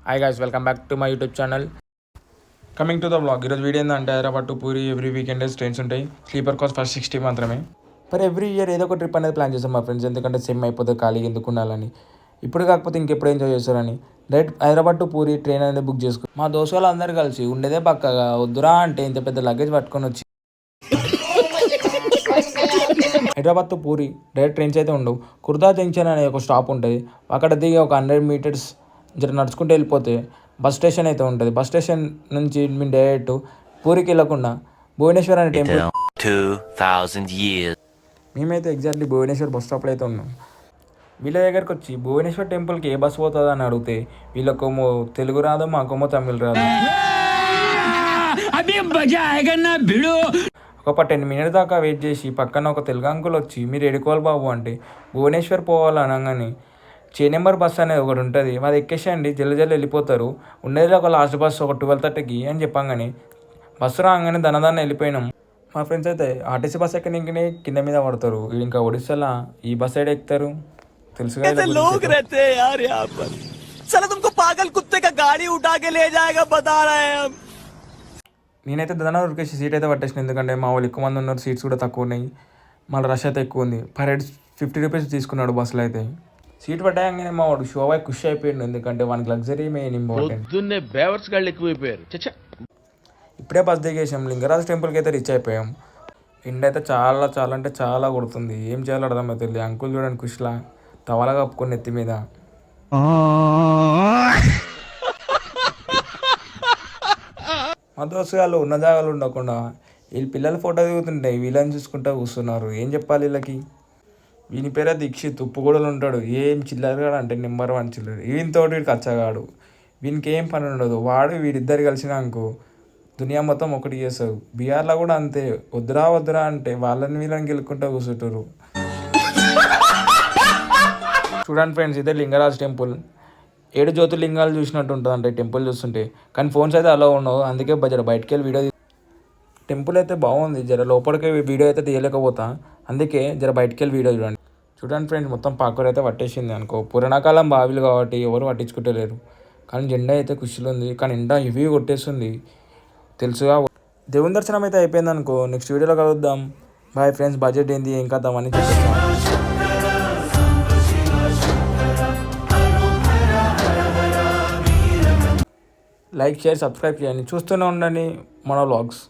Hi guys, welcome back to my YouTube channel. Coming to the blog. ఈరోజు video ఏంటంటే Hyderabad to puri every weekend trains ఉంటాయి. Sleeper cost first 60 మాత్రమే. Per every year ఏదో ఒక trip అనేది plan చేస్తాం మా ఫ్రెండ్స్, ఎందుకంటే సేమ్ అయిపోతుంది, ఖాళీగా ఎందుకు ఉండాలని. ఇప్పుడు కాకపోతే ఇంకెప్పుడు ఎంజాయ్ చేస్తారని direct Hyderabad to puri train అనేది బుక్ చేసుకో. మా దోస్తు వాళ్ళు అందరూ కలిసి ఉండేదే పక్కగా వద్దురా అంటే ఇంత పెద్ద లగేజ్ పట్టుకొని వచ్చి Hyderabad to puri direct trains అయితే ఉండవు. కుర్దా జంక్షన్ అనే ఒక స్టాప్ ఉంటుంది. అక్కడ దిగి ఒక 100 మీటర్స్ జర నడుచుకుంటూ వెళ్ళిపోతే బస్ స్టేషన్ అయితే ఉంటుంది. బస్ స్టేషన్ నుంచి మేము డైరెక్ట్ పూరికి వెళ్ళకుండా భువనేశ్వర్ అనే టెంపుల్, 2000 years. మేమైతే ఎగ్జాక్ట్లీ భువనేశ్వర్ బస్ స్టాప్లో అయితే ఉన్నాం. వీళ్ళ దగ్గరకు వచ్చి భువనేశ్వర్ టెంపుల్కి ఏ బస్ పోతుంది అని అడిగితే వీళ్ళకేమో తెలుగు రాదు, మాకేమో తమిళ్ రాదు. ఒక 10 మినిట్స్ దాకా వెయిట్ చేసి పక్కన ఒక తెలుగు అంకుల్ వచ్చి మీరు ఎడుకోవాలి బాబు అంటే భువనేశ్వర్ పోవాలి అనగానే నెంబర్ బస్ అనేది ఒకటి ఉంటుంది, అది ఎక్కేసేయండి జల్లి వెళ్ళిపోతారు, ఉండేది ఒక లాస్ట్ బస్ ఒక 12:30కి అని చెప్పంగానే బస్సు రాగానే దనదాన్ని వెళ్ళిపోయినాం. మా ఫ్రెండ్స్ అయితే ఆర్టీసీ బస్ ఎక్కడికనే కింద మీద పడతారు. ఇంకా ఒడిస్సాలో ఈ బస్ సైడ్ ఎక్కుతారు, తెలుసు కదా. నేనైతే దన ఉరికేసి సీట్ అయితే పట్టేసిన, ఎందుకంటే మా వాళ్ళు ఎక్కువ మంది ఉన్నారు, సీట్స్ కూడా తక్కువ ఉన్నాయి, మళ్ళీ రష్ అయితే ఎక్కువ ఉంది. పర్ హెడ్ 50 రూపీస్ తీసుకున్నాడు బస్సులో అయితే. సీట్ పట్టాగానే మా వాడు షో అయి ఖుషి అయిపోయాడు, ఎందుకంటే వానికి లగ్జరీ మెయిన్ ఇంపార్టెంట్. ఇప్పుడే బస్ దిగేసాం, లింగరాజ్ టెంపుల్కి అయితే రీచ్ అయిపోయాం. ఎండ అయితే చాలా చాలా అంటే చాలా కొడుతుంది, ఏం చేయాలో అర్థమవుతుంది. అంకుల్ చూడండి ఖుషిలా తవలా కప్పుకొని ఎత్తి మీద. మా దోస్తు వాళ్ళు ఉన్న జాగాలు ఉండకుండా వీళ్ళు పిల్లలు ఫోటో దిగుతుంటాయి, వీళ్ళని చూసుకుంటూ కూర్చున్నారు. ఏం చెప్పాలి వీళ్ళకి. వీని పేరే దీక్షిత్, ఉప్పుగూడలు ఉంటాడు. ఏం చిల్లరగాడు అంటే నెంబర్ 1 చిల్లర. వీనితో వీడికి కచ్చగాడు, వీనికి ఏం పని ఉండదు. వాడు వీడిద్దరు కలిసినాకో దునియా మొత్తం ఒకటి చేస్తారు. బీహార్లో కూడా అంతే, వద్దురా అంటే వాళ్ళని వీళ్ళని గెలుక్కుంటూ కూర్చుంటారు. చూడండి ఫ్రెండ్స్, ఇదే లింగరాజ్ టెంపుల్. 7 జ్యోతిర్లింగాలు చూసినట్టు ఉంటుంది అంటే టెంపుల్ చూస్తుంటే, కానీ ఫోన్స్ అయితే అలా ఉండవు, అందుకే జర బయటకు వెళ్ళి వీడియో. టెంపుల్ అయితే బాగుంది, జర లోపలికి వీడియో అయితే తీయలేకపోతా, అందుకే జర బయటకు వెళ్ళి వీడియో చూడండి ఫ్రెండ్స్. మొత్తం పాకూర అయితే పట్టేసింది అనుకో. పురాణకాలం బావిలు కాబట్టి ఎవరు పట్టించుకుంటలేరు, కానీ జెండా అయితే ఖుషిలో ఉంది. కానీ ఎండ ఇవి కొట్టేస్తుంది తెలుసుగా. దేవుని దర్శనం అయితే అయిపోయింది అనుకో. నెక్స్ట్ వీడియోలో కలుద్దాం. Bye friends. బడ్జెట్ ఏంది ఏం కద్దాం అని చెప్పేస్తాం. లైక్ షేర్ సబ్స్క్రైబ్ చేయండి, చూస్తూనే ఉండండి మన వ్లాగ్స్.